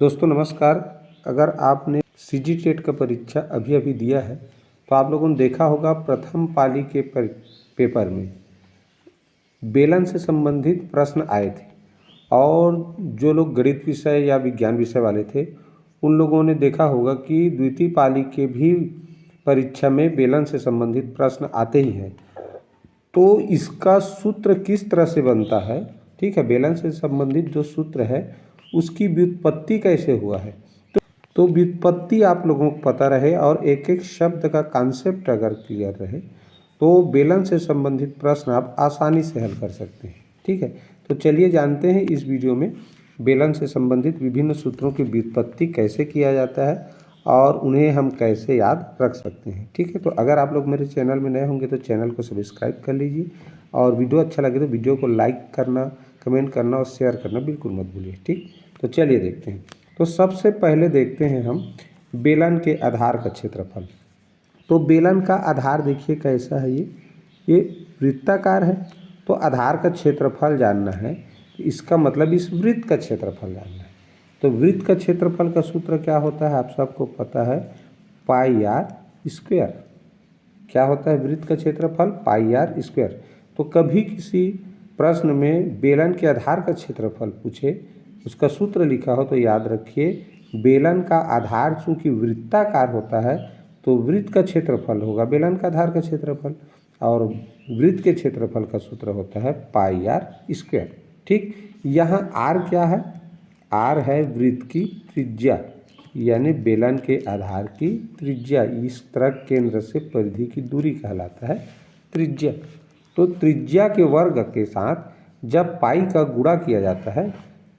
दोस्तों नमस्कार। अगर आपने सीजी टेट का परीक्षा अभी दिया है तो आप लोगों ने देखा होगा प्रथम पाली के पेपर में बेलन से संबंधित प्रश्न आए थे और जो लोग गणित विषय या विज्ञान विषय वाले थे उन लोगों ने देखा होगा कि द्वितीय पाली के भी परीक्षा में बेलन से संबंधित प्रश्न आते ही हैं। तो इसका सूत्र किस तरह से बनता है, ठीक है, बेलन से संबंधित जो सूत्र है उसकी व्युत्पत्ति कैसे हुआ है, तो व्युत्पत्ति आप लोगों को पता रहे और एक एक शब्द का कॉन्सेप्ट अगर क्लियर रहे तो बेलन से संबंधित प्रश्न आप आसानी से हल कर सकते हैं। ठीक है, तो चलिए जानते हैं इस वीडियो में बेलन से संबंधित विभिन्न सूत्रों की व्युत्पत्ति कैसे किया जाता है और उन्हें हम कैसे याद रख सकते हैं। ठीक है, तो अगर आप लोग मेरे चैनल में नए होंगे तो चैनल को सब्सक्राइब कर लीजिए और वीडियो अच्छा लगे तो वीडियो को लाइक करना, कमेंट करना और शेयर करना बिल्कुल मत भूलिए। ठीक, तो चलिए देखते हैं। तो सबसे पहले देखते हैं हम बेलन के आधार का क्षेत्रफल। तो बेलन का आधार देखिए कैसा है, ये वृत्ताकार है। तो आधार का क्षेत्रफल जानना है तो इसका मतलब इस वृत्त का क्षेत्रफल जानना है। तो वृत्त का क्षेत्रफल का सूत्र क्या होता है, आप सबको पता है, पाई आर स्क्वायर। क्या होता है वृत्त का क्षेत्रफल? पाई आर स्क्वायर। तो कभी किसी प्रश्न में बेलन के आधार का क्षेत्रफल पूछे, उसका सूत्र लिखा हो तो याद रखिए बेलन का आधार चूंकि वृत्ताकार होता है तो वृत्त का क्षेत्रफल होगा बेलन का आधार का क्षेत्रफल और वृत्त के क्षेत्रफल का सूत्र होता है पाई आर स्क्वायर। ठीक, यहाँ आर क्या है? आर है वृत्त की त्रिज्या, यानी बेलन के आधार की त्रिज्या। इस तरह केंद्र से परिधि की दूरी कहलाता है त्रिज्या। तो त्रिज्या के वर्ग के साथ जब पाई का गुणा किया जाता है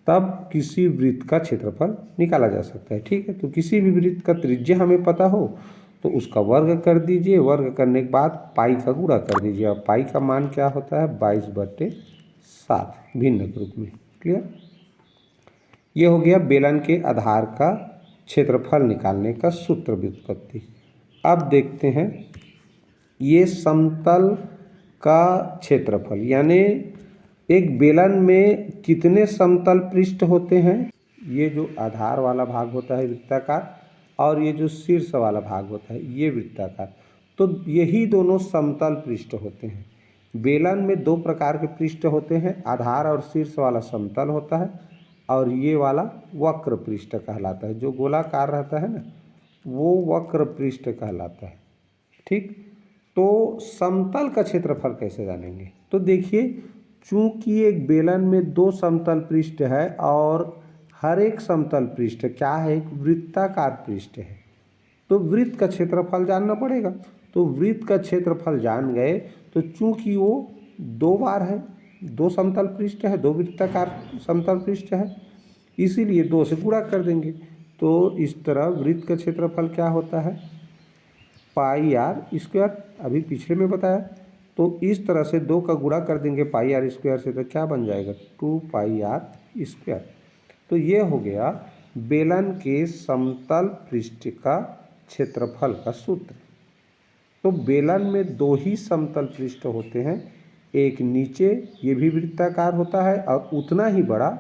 तब किसी वृत्त का क्षेत्रफल निकाला जा सकता है। ठीक है, तो किसी भी वृत्त का त्रिज्या हमें पता हो तो उसका वर्ग कर दीजिए, वर्ग करने के बाद पाई का गुणा कर दीजिए और पाई का मान क्या होता है? 22/7 भिन्न रूप में। क्लियर? ये हो गया बेलन के आधार का क्षेत्रफल निकालने का सूत्र व्युत्पत्ति। अब देखते हैं ये समतल का क्षेत्रफल, यानी एक बेलन में कितने समतल पृष्ठ होते हैं। ये जो आधार वाला भाग होता है वृत्ताकार और ये जो शीर्ष वाला भाग होता है ये वृत्ताकार, तो यही दोनों समतल पृष्ठ होते हैं। बेलन में दो प्रकार के पृष्ठ होते हैं, आधार और शीर्ष वाला समतल होता है और ये वाला वक्र पृष्ठ कहलाता है। जो गोलाकार रहता है ना वो वक्र पृष्ठ कहलाता है। ठीक, तो समतल का क्षेत्रफल कैसे जानेंगे? तो देखिए चूंकि एक बेलन में दो समतल पृष्ठ है और हर एक समतल पृष्ठ क्या है? एक वृत्ताकार पृष्ठ है, तो वृत्त का क्षेत्रफल जानना पड़ेगा। तो वृत्त का क्षेत्रफल जान गए तो चूंकि वो दो बार है, दो समतल पृष्ठ है, दो वृत्ताकार समतल पृष्ठ है, इसीलिए दो से गुणा कर देंगे। तो इस तरह वृत्त का क्षेत्रफल क्या होता है? पाई आर स्क्वायर, अभी पिछले में बताया। तो इस तरह से दो का गुणा कर देंगे पाई आर स्क्वायर से तो क्या बन जाएगा? 2 पाई आर स्क्वायर। तो ये हो गया बेलन के समतल पृष्ठ का क्षेत्रफल का सूत्र। तो बेलन में दो ही समतल पृष्ठ होते हैं, एक नीचे ये भी वृत्ताकार होता है और उतना ही बड़ा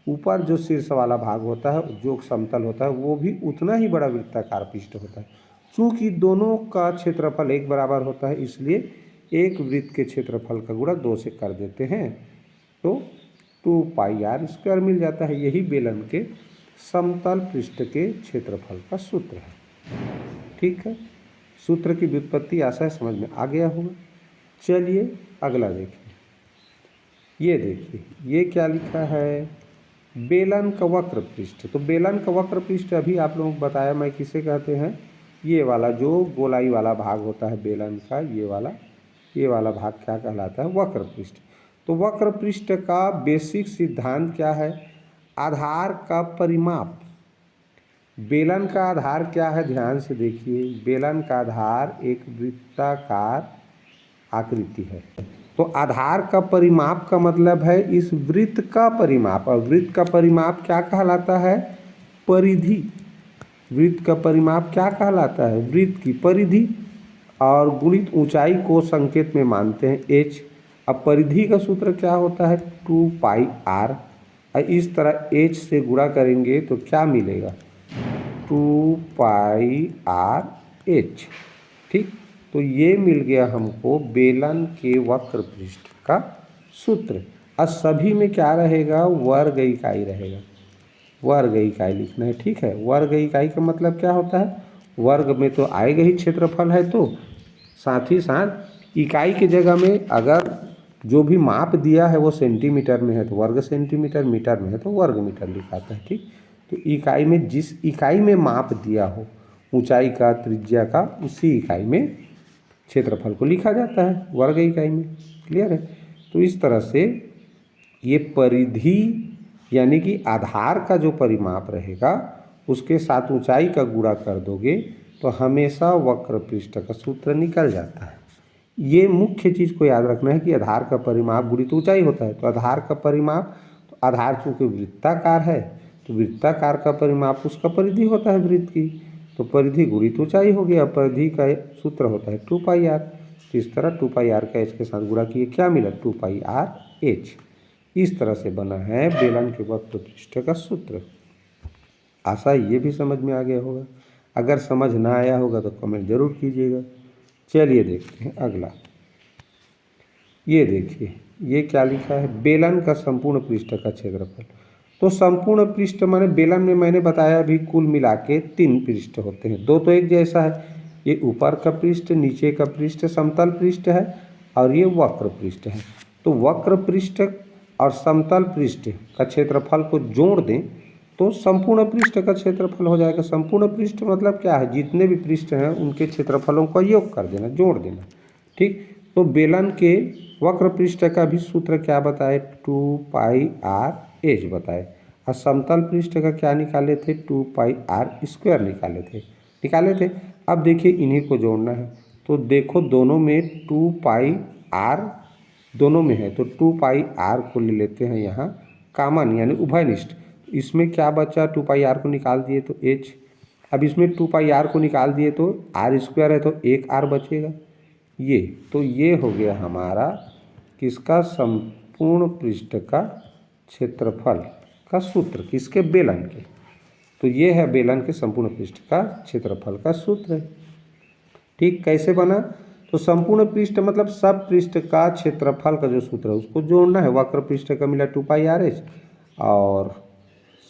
ऊपर जो शीर्ष वाला भाग होता है जो समतल होता है वो भी उतना ही बड़ा वृत्ताकार पृष्ठ होता है। चूँकि दोनों का क्षेत्रफल एक बराबर होता है इसलिए एक वृत्त के क्षेत्रफल का गुणा 2 से कर देते हैं तो 2 पाई आर स्क्वायर मिल जाता है। यही बेलन के समतल पृष्ठ के क्षेत्रफल का सूत्र है। ठीक है, सूत्र की व्युत्पत्ति आशा समझ में आ गया होगा। चलिए अगला देखिए। ये देखिए ये क्या लिखा है? बेलन का वक्र पृष्ठ। तो बेलन का वक्र पृष्ठ अभी आप लोगों को बताया मैं किसे कहते हैं, ये वाला जो गोलाई वाला भाग होता है बेलन का, ये वाला भाग क्या कहलाता है? वक्र पृष्ठ। तो वक्र पृष्ठ का बेसिक सिद्धांत क्या है? आधार का परिमाप। बेलन का आधार क्या है? ध्यान से देखिए, बेलन का आधार एक वृत्ताकार आकृति है। तो आधार का परिमाप का मतलब है इस वृत्त का परिमाप, और वृत्त का परिमाप क्या कहलाता है? परिधि। वृत्त का परिमाप क्या कहलाता है? वृत्त की परिधि और गुणित ऊंचाई को संकेत में मानते हैं h। अब परिधि का सूत्र क्या होता है? 2 पाई आर और इस तरह h से गुणा करेंगे तो क्या मिलेगा, 2πr/h। ठीक, तो ये मिल गया हमको बेलन के वक्र पृष्ठ का सूत्र। और सभी में क्या रहेगा, वर्ग इकाई रहेगा, वर्ग इकाई लिखना है। ठीक है, वर्ग इकाई का मतलब क्या होता है, वर्ग में तो आएगा ही क्षेत्रफल है, तो साथ ही साथ इकाई की जगह में अगर जो भी माप दिया है वो सेंटीमीटर में है तो वर्ग सेंटीमीटर, मीटर में है तो वर्ग मीटर लिखाता है। ठीक, तो इकाई में जिस इकाई में माप दिया हो ऊंचाई का, त्रिज्या का, उसी इकाई में क्षेत्रफल को लिखा जाता है, वर्ग इकाई में। क्लियर है। तो इस तरह से ये परिधि यानी कि आधार का जो परिमाप रहेगा उसके साथ ऊंचाई का गुणा कर दोगे तो हमेशा वक्र पृष्ठ का सूत्र निकल जाता है। ये मुख्य चीज़ को याद रखना है कि आधार का परिमाप गुणित ऊंचाई होता है। तो आधार का परिमाप, तो आधार चूँकि वृत्ताकार है तो वृत्ताकार का परिमाप उसका परिधि होता है वृत्त की, तो परिधि गुणित ऊंचाई हो गया। परिधि का सूत्र होता है 2πr। तो इस तरह 2πr का h के साथ गुणा किए, क्या मिला, 2πr/h। इस तरह से बना है बेलन के वक्र पृष्ठ का सूत्र। आशा ये भी समझ में आ गया होगा। अगर समझ ना आया होगा तो कमेंट जरूर कीजिएगा। चलिए देखते हैं अगला। ये देखिए, ये क्या लिखा है, बेलन का संपूर्ण पृष्ठ का क्षेत्रफल। तो संपूर्ण पृष्ठ माने बेलन में मैंने बताया अभी कुल मिला के 3 पृष्ठ होते हैं, 2 तो एक जैसा है। ये ऊपर का पृष्ठ, नीचे का पृष्ठ समतल पृष्ठ है और ये वक्र पृष्ठ है। तो वक्र पृष्ठ और समतल पृष्ठ का क्षेत्रफल को जोड़ दें तो संपूर्ण पृष्ठ का क्षेत्रफल हो जाएगा। संपूर्ण पृष्ठ मतलब क्या है, जितने भी पृष्ठ हैं उनके क्षेत्रफलों का योग कर देना, जोड़ देना। ठीक, तो बेलन के वक्र पृष्ठ का भी सूत्र क्या बताए, 2πr/h बताए। और समतल पृष्ठ का क्या निकाले थे, 2πr² निकाले थे। अब देखिए इन्हीं को जोड़ना है। तो देखो दोनों में 2πr दोनों में है तो 2πr को ले लेते हैं यहाँ कॉमन यानी उभयनिष्ठ। इसमें क्या बचा, 2πr को निकाल दिए तो h। अब इसमें 2πr को निकाल दिए तो r² है तो एक r बचेगा। ये तो ये हो गया हमारा किसका, संपूर्ण पृष्ठ का क्षेत्रफल का सूत्र, किसके, बेलन के। तो ये है बेलन के संपूर्ण पृष्ठ का क्षेत्रफल का सूत्र। ठीक, कैसे बना, तो संपूर्ण पृष्ठ मतलब सब पृष्ठ का क्षेत्रफल का जो सूत्र है उसको जोड़ना है। वक्र पृष्ठ का मिला 2πr/h और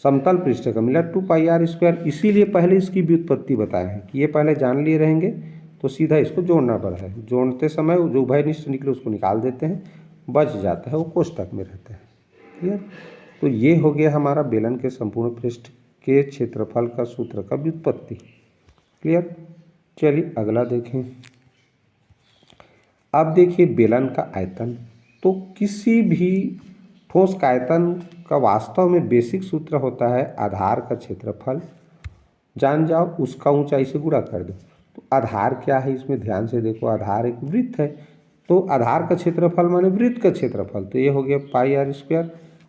समतल पृष्ठ का मिला 2πr²। इसीलिए पहले इसकी व्युत्पत्ति बताए हैं कि ये पहले जान लिए रहेंगे तो सीधा इसको जोड़ना पड़ा है। जोड़ते समय जो उभयनिष्ठ निकले उसको निकाल देते हैं, बच जाता है, वो कोष्टक में रहता है। क्लियर। तो ये हो गया हमारा बेलन के संपूर्ण पृष्ठ के क्षेत्रफल का सूत्र का व्युत्पत्ति। क्लियर। चलिए अगला देखें। अब देखिए बेलन का आयतन। तो किसी भी ठोस का आयतन का वास्तव में बेसिक सूत्र होता है आधार का क्षेत्रफल, जान जाओ, उसका ऊंचाई से गुणा कर दो। तो आधार क्या है, इसमें ध्यान से देखो, आधार एक वृत्त है तो आधार का क्षेत्रफल माने वृत्त का क्षेत्रफल। तो ये हो गया πr²।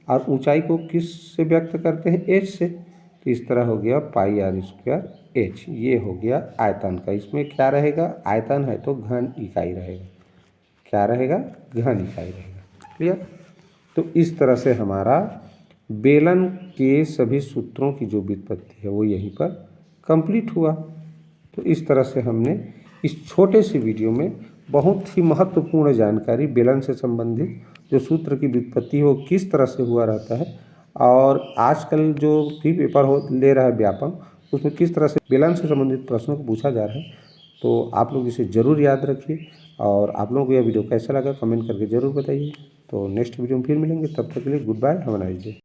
और ऊंचाई को किस से व्यक्त करते हैं, h से। तो इस तरह हो गया πr²h। ये हो गया आयतन का। इसमें क्या रहेगा, आयतन है तो घन इकाई रहेगा। क्या रहेगा, घन इकाई रहेगा। क्लियर। तो इस तरह से हमारा बेलन के सभी सूत्रों की जो व्युत्पत्ति है वो यहीं पर कंप्लीट हुआ। तो इस तरह से हमने इस छोटे से वीडियो में बहुत ही महत्वपूर्ण जानकारी बेलन से संबंधित जो सूत्र की व्युत्पत्ति हो किस तरह से हुआ रहता है, और आजकल जो भी पेपर ले रहा है व्यापम, उसमें किस तरह से बेलन से संबंधित प्रश्नों को पूछा जा रहा है। तो आप लोग इसे ज़रूर याद रखिए। और आप लोगों को यह वीडियो कैसा लगा कमेंट करके ज़रूर बताइए। तो नेक्स्ट वीडियो में फिर मिलेंगे, तब तक के लिए good bye, have a nice day.